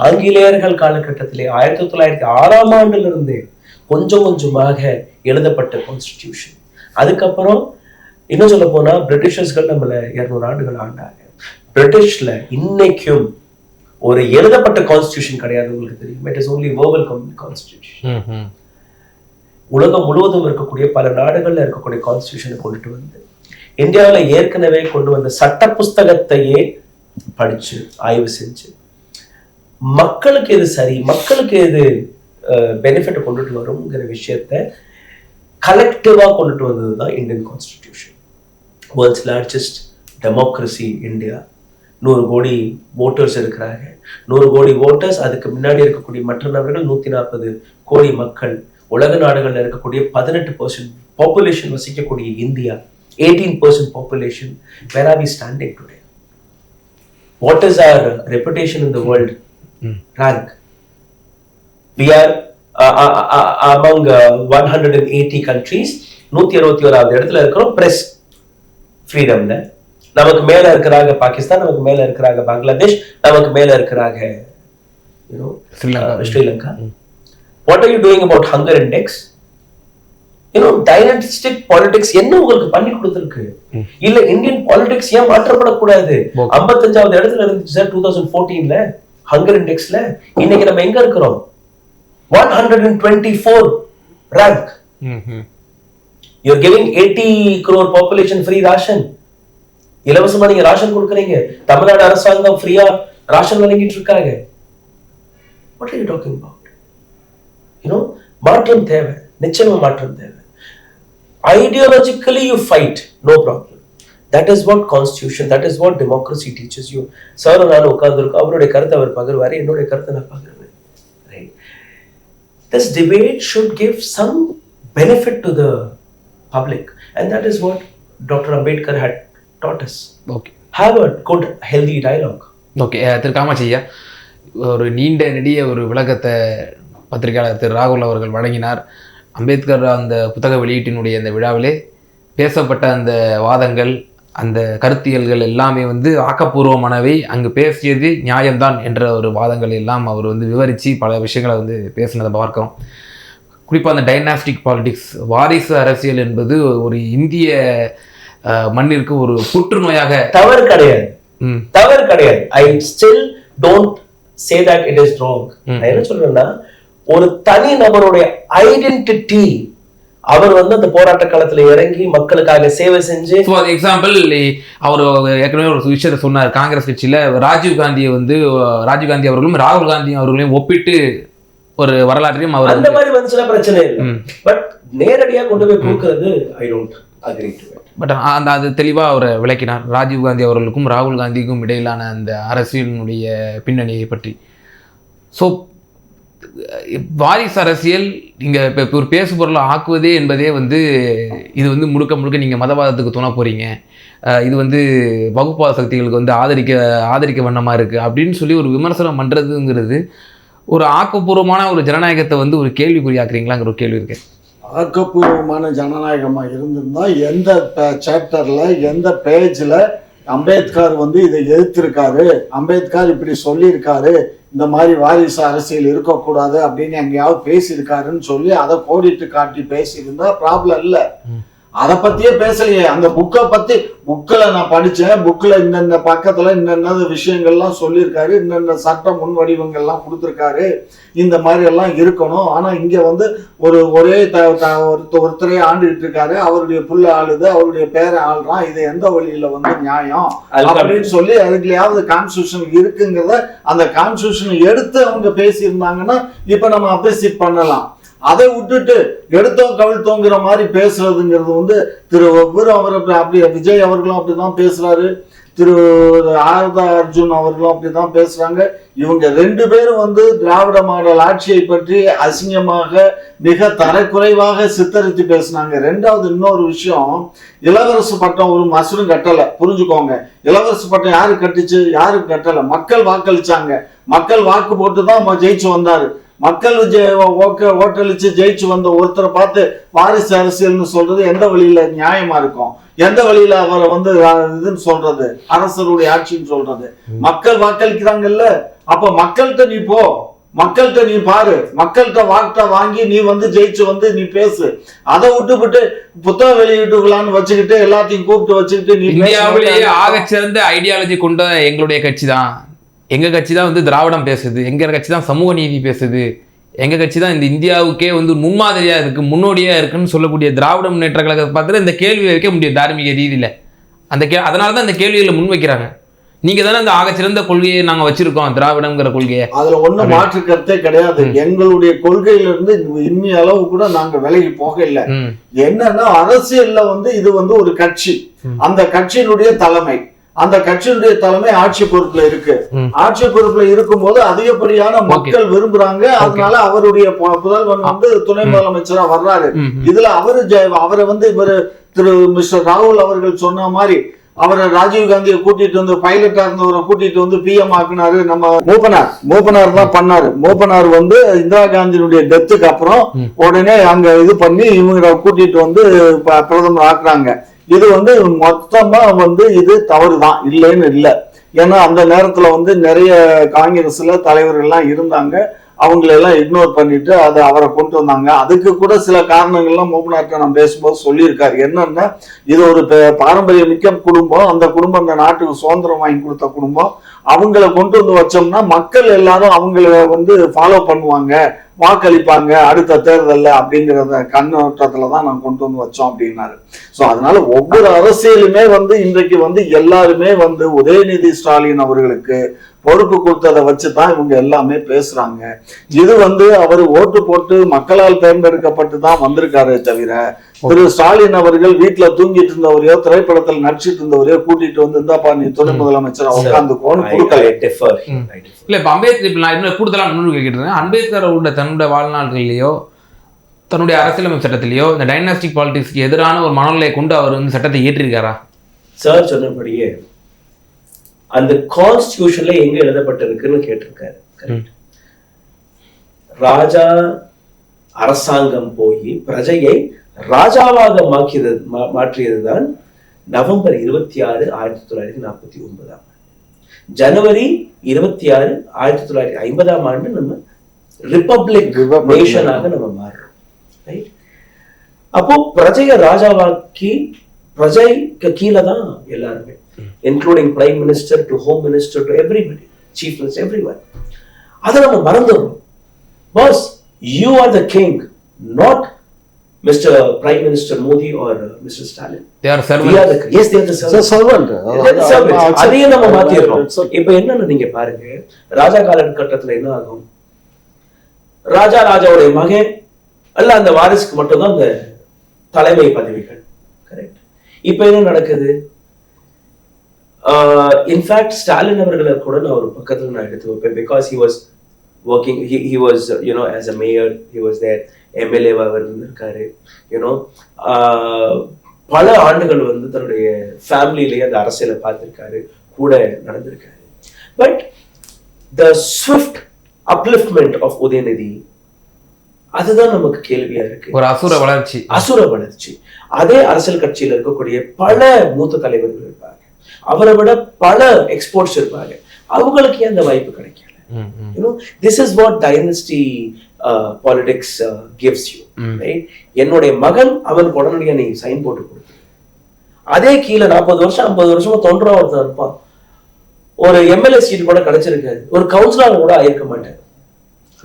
ஆங்கிலேயர்கள் காலகட்டத்திலே 1906ஆம் ஆண்டுல இருந்தே கொஞ்சம் கொஞ்சமாக எழுதப்பட்ட கான்ஸ்டிடியூஷன். அதுக்கப்புறம் இன்னும் சொல்ல போனா பிரிட்டிஷர்ஸ்கள் நம்மள 200 ஆண்டுகள் ஆண்டாங்க. பிரிட்டிஷ்ல இன்னைக்கும் ஒரு எழுதப்பட்ட கான்ஸ்டிடியூஷன் கிடையாது. உங்களுக்கு தெரியும், it is only verbal constitution. உலகம் முழுவதும் இருக்கக்கூடிய பல நாடுகள்ல இருக்கக்கூடிய கான்ஸ்டிடியூஷனை கொண்டுட்டு வந்து இந்தியாவில் ஏற்கனவே கொண்டு வந்த சட்ட புஸ்தகத்தையே படிச்சு ஆய்வு செஞ்சு மக்களுக்கு எது சரி, மக்களுக்கு எது பெனிஃபிட் கொண்டுட்டு வரும்ங்கிற விஷயத்த கலெக்டிவா கொண்டுட்டு வந்ததுதான் Indian constitution. World's largest democracy India. 100 கோடி ஓட்டர்ஸ் இருக்கிறாங்க. 100 கோடி ஓட்டர்ஸ், அதுக்கு முன்னாடி இருக்கக்கூடிய மற்ற நபர்கள் 140 கோடி மக்கள். உலக நாடுகள்ல இருக்கக்கூடிய 18% பாப்புலேஷன் வசிக்கக்கூடிய India, 18% population. Where are we standing today? What is our reputation in the world? Rank. We are among 180 countries. 161வது இடத்துல இருக்கிறோம் press freedomல. நமக்கு மேல இருக்கிறாங்க பாகிஸ்தான், நமக்கு மேல இருக்கிறாங்க பங்களாதேஷ், நமக்கு மேல இருக்கிறாங்க Sri Lanka. What are you doing about hunger index? Dynastic politics என்ன உங்களுக்கு பண்ணி கொடுத்திருக்கு? இல்ல இந்தியன் பாலிடிக்ஸ் ஏன் மாற்றப்படக்கூடாது? 55வது இடத்துல இருந்துச்சு சார் 2014ல ஹங்கர் இண்டெக்ஸ்ல. இன்னைக்கு நம்ம எங்க இருக்கிறோம்? 124 rank. You're giving 80 crore population free ration. இலவசமா நீங்க ராஷன் கொடுக்குறீங்க. தமிழ்நாடு அரசாங்கம் ஃப்ரீயா ராஷன் வழங்கிட்டு இருக்காங்க. What are you talking about? மாற்றம் தேவை, நிச்சயமா மாற்றம் தேவை. Ideologically you fight, no problem. That is what constitution, that is what democracy teaches you. Sir நான் உட்கார்ந்துருக்கோம், அவருடைய கருத்தை அவர் பகிர்வாரு, என்னுடைய கருத்தை நான் பகிர்வேன், right? This debate should give some benefit to the public, and that is what Dr. Ambedkar had taught us. Okay Have a good, healthy dialogue. Okay Thiru Kamatchi ஐயா, ஒரு நீண்ட நெடிய ஒரு விளக்கத்தை பத்திரிகையாளர் திரு ராகுல் அவர்கள் வழங்கினார். அம்பேத்கர் அந்த புத்தக வெளியீட்டினுடைய அந்த விழாவிலே பேசப்பட்ட அந்த வாதங்கள், அந்த கருத்தியல்கள் எல்லாமே வந்து ஆக்கப்பூர்வமானவை, அங்கு பேசியது நியாயம்தான் என்ற ஒரு வாதங்கள் எல்லாம் அவர் வந்து விவரித்து பல விஷயங்களை வந்து பேசினதை பார்க்கிறோம். குறிப்பாக அந்த டைனாஸ்டிக் பாலிடிக்ஸ், வாரிசு அரசியல் என்பது ஒரு இந்திய மண்ணிற்கு ஒரு புற்றுநோயாக தவறு கிடையாது. I still don't say that it is wrong. நான் என்ன சொல்றேன்னா, ஒரு தனி நபருடைய ஐடென்டிட்டி, அவர் வந்து அந்த போராட்ட காலத்துல இறங்கி மக்களுக்காக சேவை செஞ்சு, எக்ஸாம்பிள் அவர் ஏற்கனவே ஒரு விஷயத்த சொன்னார். காங்கிரஸ் கட்சியில ராஜீவ் காந்தி அவர்களும் ராகுல் காந்தி அவர்களையும் ஒப்பிட்டு ஒரு வரலாற்றையும் அவர் அந்த மாதிரி வந்துச்சுன்னா பிரச்சனை இல்லை. பட் நேரடியாக கொண்டு போய் கொடுக்கறது I don't agree to it. But அந்த அது தெளிவாக அவர் விளக்கினார், ராஜீவ் காந்தி அவர்களுக்கும் ராகுல் காந்திக்கும் இடையிலான அந்த அரசியலினுடைய பின்னணியை பற்றி. ஸோ வாரிசு அரசியல் இங்கே இப்போ ஒரு பேசு பொருளை ஆக்குவதே என்பதே வந்து இது வந்து முழுக்க முழுக்க நீங்கள் மதவாதத்துக்கு துணை போகிறீங்க, இது வந்து வகுப்பாத சக்திகளுக்கு வந்து ஆதரிக்க வண்ணமாக இருக்குது அப்படின்னு சொல்லி ஒரு விமர்சனம் பண்ணுறதுங்கிறது ஒரு ஆக்கப்பூர்வமான ஒரு ஜனநாயகத்தை வந்து ஒரு கேள்விக்குறியாக்குறீங்களாங்கிற ஒரு கேள்வி இருக்கு. ஆக்கப்பூர்வமான ஜனநாயகமாக இருந்திருந்தா எந்த சாப்டரில் எந்த பேஜில் அம்பேத்கர் வந்து இதை எதிர்த்திருக்காரு, அம்பேத்கர் இப்படி சொல்லியிருக்காரு, இந்த மாதிரி வாரிசு அரசியல் இருக்கக்கூடாது அப்படின்னு எங்கேயாவது பேசியிருக்காருன்னு சொல்லி அதை கோடிட்டு காட்டி பேசியிருந்தா ப்ராப்ளம் இல்லை. அதை பத்தியே பேசலையே. அந்த புக்கை பத்தி, புக்கில் நான் படித்தேன், புக்கில் இந்தந்த பக்கத்தில் இன்னென்ன விஷயங்கள்லாம் சொல்லியிருக்காரு, இன்னென்ன சட்ட முன் வடிவங்கள்லாம் கொடுத்துருக்காரு, இந்த மாதிரி எல்லாம் இருக்கணும். ஆனால் இங்கே வந்து ஒரே ஒருத்தரே ஆண்டுகிட்டு இருக்காரு, அவருடைய புள்ள ஆளுது, அவருடைய பேரை ஆள்றான், இது எந்த வழியில வந்து நியாயம் அப்படின்னு சொல்லி அதுக்குலயாவது கான்ஸ்டியூஷன் இருக்குங்கிறத அந்த கான்ஸ்டியூஷனை எடுத்து அவங்க பேசியிருந்தாங்கன்னா இப்ப நம்ம அப்ரிசியேட் பண்ணலாம். அதை விட்டுட்டு எடுத்தோம் கவிழ்த்தோங்கிற மாதிரி பேசுறதுங்கிறது வந்து திரு அவர் அப்படி விஜய் அவர்களும் அப்படிதான் பேசுறாரு, திரு அர்ஜுன் அவர்களும் அப்படிதான் பேசுறாங்க. இவங்க ரெண்டு பேரும் வந்து திராவிட மாடல் ஆட்சியை பற்றி அசிங்கமாக மிக தரக்குறைவாக சித்தரித்து பேசினாங்க. ரெண்டாவது இன்னொரு விஷயம், இளவரசு பட்டம் ஒரு மசூரும் கட்டல, புரிஞ்சுக்கோங்க. இளவரசு பட்டம் யாரு கட்டுச்சு? யாரும் கட்டல, மக்கள் வாக்களிச்சாங்க. மக்கள் வாக்கு போட்டு தான் ஜெயிச்சு வந்தாரு. மக்கள் ஓட்டளிச்சு ஜெயிச்சு வந்த ஒருத்தரை பார்த்து வாரிசு அரசியல்னு சொல்றது எந்த வழியில நியாயமா இருக்கும்? எந்த வழியில அவரை வந்து இதுன்னு சொல்றது அரசருடைய ஆட்சின்னு சொல்றது? மக்கள் வாக்களிக்கிறாங்கல்ல, அப்ப மக்கள்கிட்ட நீ போ, மக்கள்கிட்ட நீ பாரு, மக்கள்கிட்ட வாக்கிட்ட வாங்கி நீ வந்து ஜெயிச்சு வந்து நீ பேசு. அதை விட்டுவிட்டு புத்தக வெளியிட்டுக்கலான்னு வச்சுக்கிட்டு எல்லாத்தையும் கூப்பிட்டு வச்சுக்கிட்டு நீ இந்தியாவிலேயே ஆகச்சிறந்த ஐடியாலஜி கொண்ட எங்களுடைய கட்சி தான், எங்கள் கட்சி தான் வந்து திராவிடம் பேசுது, எங்கள் கட்சி தான் சமூக நீதி பேசுது, எங்கள் கட்சி தான் இந்த இந்தியாவுக்கே வந்து முன்மாதிரியாக இருக்குது, முன்னோடியாக இருக்குன்னு சொல்லக்கூடிய திராவிட முன்னேற்ற கழகத்தை பார்த்துட்டு இந்த கேள்வி வைக்க முடியும் தார்மீக ரீதியில். அதனால தான் இந்த கேள்விகளை முன்வைக்கிறாங்க. நீங்கள் தானே அந்த ஆகச்சிறந்த கொள்கையை நாங்கள் வச்சிருக்கோம், திராவிடங்கிற கொள்கையை. அதில் ஒன்றும் மாற்று கருத்தே கிடையாது. எங்களுடைய கொள்கையிலிருந்து இன்னி அளவு கூட நாங்கள் விலகி போக இல்லை. என்னன்னா அரசியல்ல வந்து இது வந்து ஒரு கட்சி, அந்த கட்சியினுடைய தலைமை, அந்த கட்சியினுடைய தலைமை ஆட்சி பொறுப்புல இருக்கு. ஆட்சி பொறுப்புல இருக்கும் போது அதிகப்படியான மக்கள் விரும்புறாங்க. அதனால அவருடைய புதல்வன் வந்து துணை முதலமைச்சரா வர்றாரு. இதுல அவரை வந்து இவர் திரு மிஸ்டர் ராகுல் அவர்கள் சொன்ன மாதிரி அவரை ராஜீவ் காந்தியை கூட்டிட்டு வந்து, பைலட்டா இருந்தவரை கூட்டிட்டு வந்து பிஎம் ஆக்குனாரு. நம்ம மூப்பனார் தான் பண்ணாரு. மூப்பனார் வந்து இந்திரா காந்தியினுடைய டெத்துக்கு அப்புறம் உடனே அங்க இது பண்ணி இவங்க கூட்டிட்டு வந்து பிரதமர் ஆக்குறாங்க. இது வந்து மொத்தமா வந்து இது தவறுதான், இல்லைன்னு இல்லை. ஏன்னா அந்த நேரத்துல வந்து நிறைய காங்கிரஸ்ல தலைவர்கள்லாம் இருந்தாங்க, அவங்களெல்லாம் இக்னோர் பண்ணிட்டு அதை அவரை கொண்டு வந்தாங்க. அதுக்கு கூட சில காரணங்கள்லாம் மூப்பனார்ட்ட நான் பேசும்போது சொல்லியிருக்காரு. என்னன்னா, இது ஒரு பாரம்பரிய மிக்க குடும்பம், அந்த குடும்பம் அந்த நாட்டுக்கு சுதந்திரம் வாங்கி கொடுத்த குடும்பம், அவங்கள கொண்டு வந்து வச்சோம்னா மக்கள் எல்லாரும் அவங்கள வந்து ஃபாலோ பண்ணுவாங்க, வாக்களிப்பாங்க அடுத்த தேர்தலில் அப்படிங்கிறத கண்ணோட்டத்துலதான் நான் கொண்டு வந்து வச்சோம் அப்படின்னாரு. ஸோ அதனால ஒவ்வொரு அரசியலுமே வந்து இன்றைக்கு வந்து எல்லாருமே வந்து உதயநிதி ஸ்டாலின் அவர்களுக்கு பொறுப்பு கொடுத்ததை வச்சுதான் இவங்க எல்லாமே பேசுறாங்க. இது வந்து அவர் ஓட்டு போட்டு மக்களால் தேர்ந்தெடுக்கப்பட்டு தான் வந்திருக்காரே தவிர, திரு ஸ்டாலின் அவர்கள் வீட்டுல தூங்கிட்டு இருந்தவரையோ திரைப்படத்தில் நடிச்சிட்டு இருந்தவரையோ கூட்டிட்டு வந்து இந்தாப்பா நீ துணை முதலமைச்சர் உட்காந்துக்கோன்னு கொடுக்கல. இல்ல இப்ப அம்பேத்கர் நான் இன்னும் கூடுதலா முன்னுக்கு கேட்டுருந்தேன். அம்பேத்கர் அவருடைய தன்னுடைய வாழ்நாள்களிலேயோ தன்னுடைய அரசியலமைப்பு சட்டத்திலேயோ இந்த டைனாஸ்டிக் பாலிடிக்ஸ்க்கு எதிரான ஒரு மனநிலையை கொண்டு அவர் வந்து சட்டத்தை இயற்றிருக்காரா? சார் சொன்னபடியே அந்த கான்ஸ்டிடியூஷன்ல எங்க எழுதப்பட்டிருக்குன்னு கேட்டிருக்காரு. ராஜா அரசாங்கம் போய் பிரஜையை ராஜாவாக மாற்றியதுதான் நவம்பர் 26, 1949. ஜனவரி 26, 1950 நம்ம ரிப்பப்ளிக் நேஷனாக நம்ம மாறுறோம். ரைட்? அப்போ பிரஜையை ராஜாவாக்கி பிரஜைக்கு கீழே தான் எல்லாருமே, including prime minister to home minister to everybody, chief minister, everyone. அதை நம்ம மறந்துடுறோம். Boss, you are the king, not Mr. Prime Minister Modi or Mr. Stalin. They are servants. Yes, they are the servants. அதையும் நம்ம மாத்திடுறோம். இப்ப என்னன்னு நீங்க பாருங்க, ராஜா காலகட்டத்துல என்ன ஆகும், ராஜாவுடைய மகன் அல்ல அந்த வாரிசுக்கு மட்டும்தான் அந்த தலைமை பதவிகள். கரெக்ட்? இப்ப என்ன நடக்குது? இன்ஃபேக்ட் ஸ்டாலின் அவர்களை கூட நான் ஒரு பக்கத்துல நான் எடுத்து வைப்பேன். Because he was working, he was, you know, as a mayor, he was there, MLA அவர் இருந்திருக்காரு, யூனோ, பல ஆண்டுகள் வந்து தன்னுடைய ஃபேமிலியிலேயே அந்த அரசியலை பார்த்திருக்காரு, கூட நடந்திருக்காரு. But the swift upliftment of Udhayanidhi, அதுதான் நமக்கு கேள்வியா இருக்கு. ஒரு அசுர வளர்ச்சி. அதே அரசியல் கட்சியில இருக்கக்கூடிய பல மூத்த தலைவர்கள் இருப்பாங்க, அவரை விட பல எக்ஸ்போர்ட்ஸ் இருப்பாங்க, அவங்களுக்கு ஏன் அந்த வாய்ப்பு கிடைக்கல? You know, this is what dynasty politics gives you, right? என்னுடைய மகன் அவன் உடனடியா நீ சைன் போட்டு கொடுத்து, அதே கீழே 40 வருஷம் 50 வருஷமா தொண்டரா ஒருத்தன் இருப்பான், ஒரு எம்எல்ஏ சீட் கூட கிடைச்சிருக்காது, ஒரு கவுன்சிலர் கூட ஆயிருக்க மாட்டார்.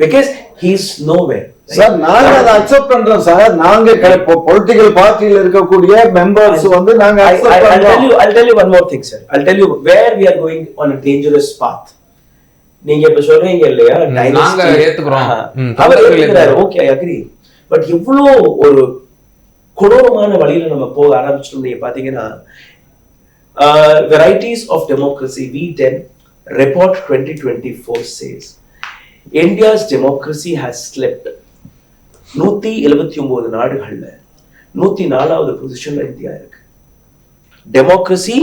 Because he is nowhere. Sir, நாங்க அதை அக்செப்ட் பண்றோம் சார். நாங்க பொலிட்டிக்கல் பார்ட்டியில இருக்கக்கூடிய மெம்பர்ஸ் வந்து நாங்க அக்செப்ட் பண்றோம். I'll tell you one more thing, sir. I'll tell you where we are going on a dangerous path. நீங்க இப்ப சொல்றீங்க இல்லையா, நாங்க ஏத்துக்குறோம், அவர் ஏத்துக்கிறாரு, ஓகே, ஐ அக்ரி. பட் எவ்வளவு ஒரு கொடூரமான வழியில நம்ம போக ஆரம்பிச்சிட்டோம். நீங்க பாத்தீங்கன்னா, varieties of democracy, V10 report 2024 says India's democracy has slipped. 179 நாடுகள்ல 104வது பொசிஷன்ல இந்தியா இருக்கு. டெமோக்ரஸி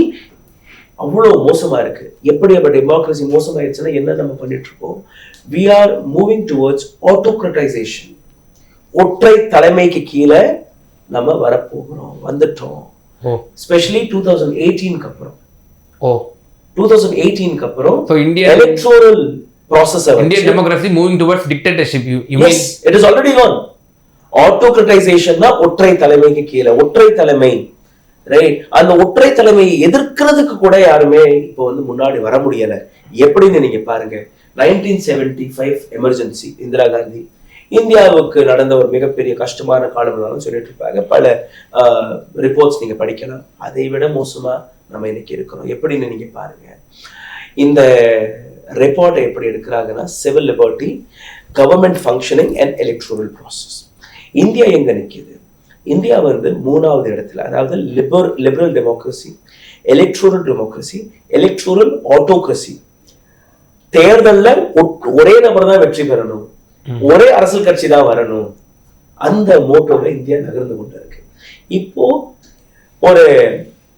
அவ்வளவு மோசமா இருக்கு. எப்படி அப்ப டெமோக்ரஸி மோசமாயிடுச்சுன்னா என்ன நம்ம பண்ணிட்டு இருக்கோம்? we are moving towards autocratization. ஒற்றை தலைமைக்கு கீழே நம்ம வரப்போகிறோம், வந்துட்டோம். ஸ்பெஷலி 2018க்கு அப்புறம் 2018க்கு அப்புறம் electoral process of Indian democracy moving towards dictatorship. Yes, it is already gone. Autocratization na ஒற்றை தலைமைக்கு கீழே, ஒற்றை தலைமை, ரைட்? அந்த ஒற்றை தலைமையை எதிர்க்கிறதுக்கு கூட யாருமே இப்போ வந்து முன்னாடி வர முடியல. எப்படின்னு நீங்க பாருங்க, 1975 எமர்ஜென்சி, இந்திரா காந்தி இந்தியாவுக்கு நடந்த ஒரு மிகப்பெரிய கஷ்டமான காலம் சொல்லிட்டு இருப்பாங்க. பல ரிப்போர்ட்ஸ் நீங்க படிக்கலாம். அதை விட மோசமா நம்ம இன்னைக்கு இருக்கிறோம். எப்படின்னு நீங்க பாருங்க, இந்த ரிப்போர்ட்டை எப்படி எடுக்கிறாங்கன்னா, civil liberty, government functioning and electoral process. India எங்க நிற்கிது? இந்தியா வந்து 3வது இடத்துல, அதாவது liberal democracy, electoral democracy, electoral autocracy. தேர்தல்ல ஒரே நபர் தான் வெற்றி பெறணும், ஒரே அரசியல் கட்சி தான் வரணும், அந்த மோட்டோல இந்தியா நகர்ந்து கொண்டு இருக்கு. இப்போ ஒரு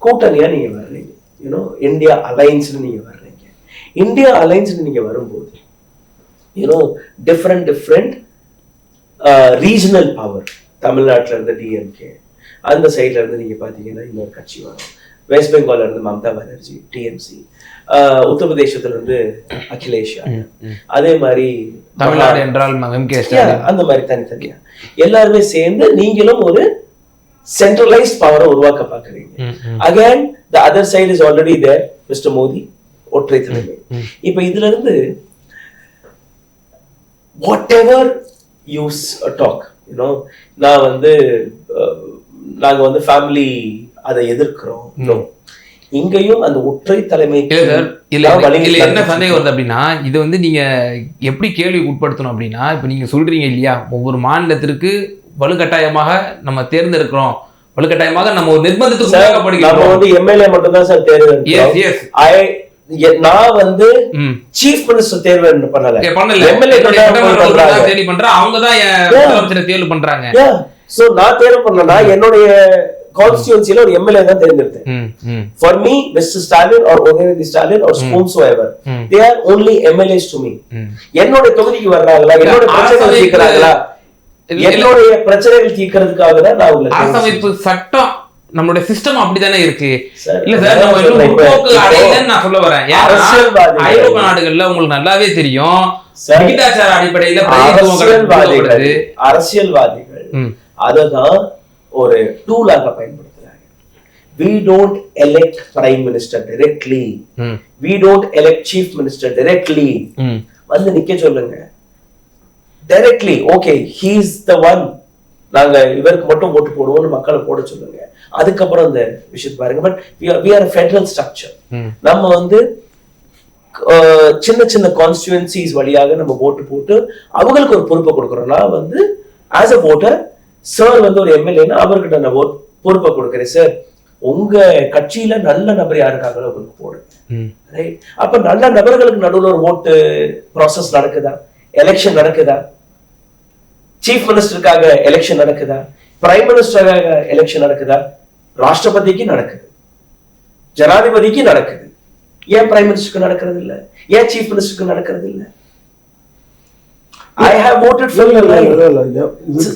கூட்டணியா நீங்க வர்றீங்க, யூனோ, இந்தியா அலைன்ஸ்னு நீங்க வர்றீங்க. இந்தியா அலைன்ஸ் நீங்க வரும்போது, யூனோ, டிஃப்ரெண்ட் ரீஜனல் பவர், தமிழ்நாட்டில இருந்து டிஎம்கே, அந்த சைட்ல இருந்து நீங்க பாத்தீங்கன்னா இன்னொரு கட்சி வரும், வெஸ்ட் பெங்கால்ல இருந்து மம்தா பானர்ஜி டிஎம்சி, உத்தரப்பிரதேசத்துல இருந்து அகிலேஷ் யாதவ், அதே மாதிரி தமிழ்நாடு என்றால் அந்த மாதிரி தனித்தனியா எல்லாருமே சேர்ந்து நீங்களும் ஒரு சென்ட்ரலைஸ்ட் பவரை உருவாக்க பாக்குறீங்க. Again the other side is already there, mister Modi, ஒற்றை தலைமை. இப்ப இதுல இருந்து whatever you talk, you know, நான் வந்து நாங்க வந்து ஃபேமிலி அதை எதிர்க்கிறோம், இங்கேயும் அந்த ஒற்றை தலைமை என்ன சந்தேகம் வருது அப்படின்னா, இது வந்து நீங்க எப்படி கேள்வி உட்படுத்தணும் அப்படின்னா, இப்ப நீங்க சொல்றீங்க இல்லையா, ஒவ்வொரு மாநிலத்திற்கு வலுக்கட்டாயமாக நம்ம தேர்ந்தெடுக்கிறோம், வலுக்கட்டாயமாக நம்ம ஒரு நிர்பந்தத்துக்கு நம்ம வந்து எம்எல்ஏ மட்டும் தான் சார் தேர்ந்தெடுக்கிறோம். நான் வந்து சீஃப் மினிஸ்டர் தேர்வு பண்ணல, எம்எல்ஏ தேர்வு பண்றேன், அவங்க தான் முதலமைச்சரை தேர்வு பண்றாங்க. சோ நான் தேர்வு பண்ணனா என்னுடைய கான்ஸ்டிட்யூன்சில ஒரு எம்எல்ஏ தான் தேர்ந்தெடுத்தேன். For me mister Stalin or Udhayanidhi Stalin or whomsoever, they are only MLAs to me. என்னோட தொகுதிக்கு வர்றாங்களா, என்னோட பிரச்சனைகள் தீர்க்கறாங்களா, என்னோட பிரச்சனைகள் தீர்க்கிறதுக்காக தான் நான் உங்களுக்கு அரசமைப்பு சட்டம் நம்மளுடைய சிஸ்டம் அப்படித்தானே இருக்கு. இல்ல சார், நம்ம இன்னும் முற்போக்கு அடையலன்னு நான் சொல்ல வரேன். ஐரோப்பிய நாடுகள்ல உங்களுக்கு நல்லாவே தெரியும், விகிதாச்சார அடிப்படையில அரசியல்வாதிகள் அததான் ஒரு டூலாக பயன்படுத்துறாங்க. We don't elect prime minister directly, we don't elect chief minister directly. வந்து நிக்க சொல்லுங்க directly, okay he is the one, நாங்க இவருக்கு மட்டும் ஓட்டு போடுவோம்னு மக்களை போட சொல்லுங்க. அதுக்கப்புறம் இந்த விஷயத்தை பாருங்க. But we are a federal structure. நம்ம வந்து சின்ன சின்ன கான்ஸ்டிட்யூன்சிஸ் வழியாக நம்ம ஓட்டு போட்டு அவங்களுக்கு ஒரு பொறுப்பை கொடுக்குறோம். நான் வந்து ஆஸ் அ voter, சார் வந்து ஒரு எம்எல்ஏன்னா அவர்கிட்ட நான் பொறுப்பை கொடுக்குறேன். சார் உங்க கட்சியில நல்ல நபர் யாருக்காக உங்களுக்கு போடுங்க, ரைட்? அப்ப நல்ல நபர்களுக்கு நடுவில் ஒரு ஓட்டு ப்ராசஸ் நடக்குதா, எலெக்ஷன் நடக்குதா, சீஃப் மினிஸ்டருக்காக எலெக்ஷன் நடக்குதா, பிரைம் மினிஸ்டருக்காக எலெக்ஷன் நடக்குதா, ராஷ்டிரபதிக்கு நடக்குது, ஜனாதிபதிக்கு நடக்குது. ஏன் பிரைம் மினிஸ்டருக்கு நடக்கிறது இல்ல, ஏன் சீஃப் மினிஸ்டருக்கு நடக்கிறது இல்ல? I have voted for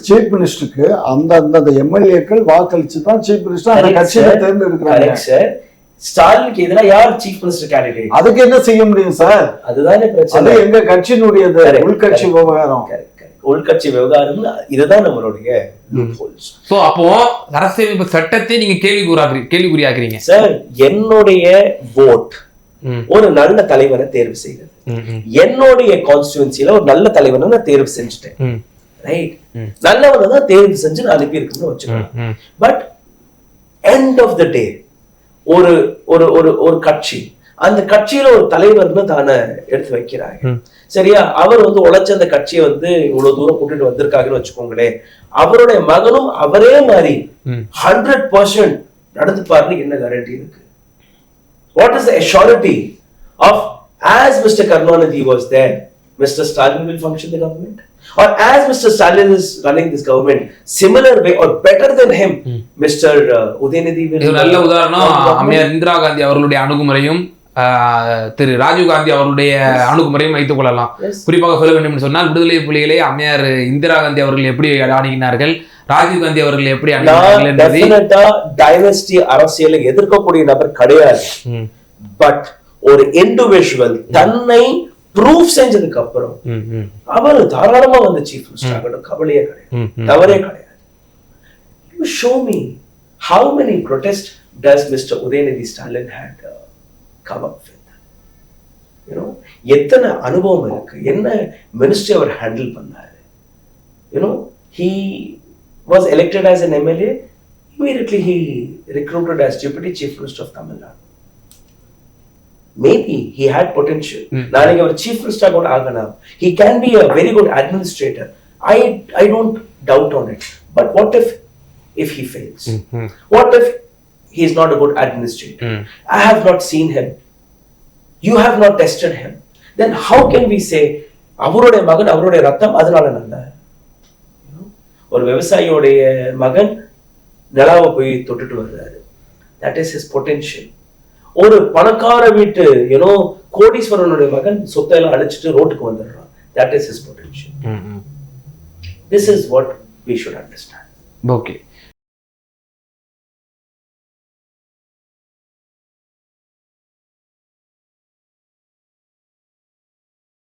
chief மினிஸ்டருக்கு அந்த எம்எல்ஏக்கள் வாக்களிச்சு தான் சீஃப் மினிஸ்டர் அந்த கட்சியில தேர்ந்தெடுக்கிறாங்க. ஸ்டாலினுக்கு எதிராக யார் சீஃப் மினிஸ்டர் கேண்டிடேட்? அதுக்கு என்ன செய்ய முடியும் சார்? அதுதானே பிரச்சனை. அது எங்க கட்சியினுடையது, உள்கட்சி விவகாரம். உள்கட்சி விவகாரம், இதுதான் நம்மளுடைய லூப்ஹோல்ஸ். சோ அப்போ அரசியலமைப்பு சட்டத்தை நீங்க கேள்விக்குறியாக்குறீங்க. சார் என்னுடைய வோட் ஒரு நல்ல தலைவரை தேர்வு செய்தது. என்னுடைய கான்ஸ்டிட்யூன்சில ஒரு நல்ல தலைவரை நான் தேர்வு செஞ்சுட்டேன், ரைட்? நல்லவனை தான் தேர்வு செஞ்சு நான் அனுப்பி இருக்கணும்னு வச்சுக்கோங்க. பட் எண்ட் ஆஃப் த டே ஒரு ஒரு ஒரு கட்சி, அந்த கட்சியில ஒரு தலைவர்னு தானே எடுத்து வைக்கிறாங்க, சரியா? அவர் வந்து உழைச்ச அந்த கட்சியை வந்து இவ்வளவு தூரம் கூட்டிட்டு வந்திருக்காங்கன்னு வச்சுக்கோங்களேன். அவருடைய மகனும் அவரே மாதிரி 100% நடந்துப்பாருன்னு என்ன கேரண்டி இருக்கு? What is the assurity of, as Mr. Karunanidhi was there, Mr. Stalin will function the government? Or as Mr. Stalin is running this government, similar way or better than him, Mr. Udayanidhi will... இது நல்ல உதாரணம் அம்மையார் இந்திரா காந்தி அவர்களுடைய அணுகுமுறையும் திரு ராஜீவ் காந்தி அவருடைய அணுகுமுறையும் வைத்துக் கொள்ளலாம். குறிப்பாக சொல்ல வேண்டும் என்று சொன்னால், விடுதலை புலிகளை அம்மையார் இந்திரா காந்தி அவர்கள் எப்படி அணுகினார்கள், ராஜீவ் காந்தி அவர்கள் எப்படி டைனஸ்டி அரசியலை எதிர்க்கக்கூடிய நபர் கிடையாது. பட் ஒரு இண்டிவிஜுவல் தன்னை ப்ரூவ் செஞ்சதுக்கு அப்புறம் அவர் தாராளமா வந்து சீஃப் மினிஸ்டர் கவலையே கிடையாது, தவறே கிடையாது. You show me how many protests does Mr. Udayanidhi Stalin had come up with? You know, எத்தனை அனுபவம் இருக்கு, என்ன மினிஸ்ட்ரி அவர் ஹேண்டில் பண்ணாரு. You know, he was elected as an MLA, immediately he recruited as Deputy Chief Minister of Tamil Nadu. Maybe he had potential. நாளைக்கு அவர் Chief Minister கூட ஆகலாம். He can be a very good administrator. I don't doubt on it. But what if he fails? What if he is not a good administrator? I have not seen him. You have not tested him. Then how can we say அவருடைய மகன் அவருடைய ரத்தம் அதனால நல்ல? ஒரு விவசாயியோடைய மகன் நிலாவை போய் தொட்டுட்டு வர்றாரு, that is his potential. ஒரு பணக்கார வீட்டு கோடீஸ்வரனுடைய மகன் சொத்தையெல்லாம் அழிச்சிட்டு ரோட்டுக்கு வந்துடுறான், that is his potential. This is what we should understand. Okay.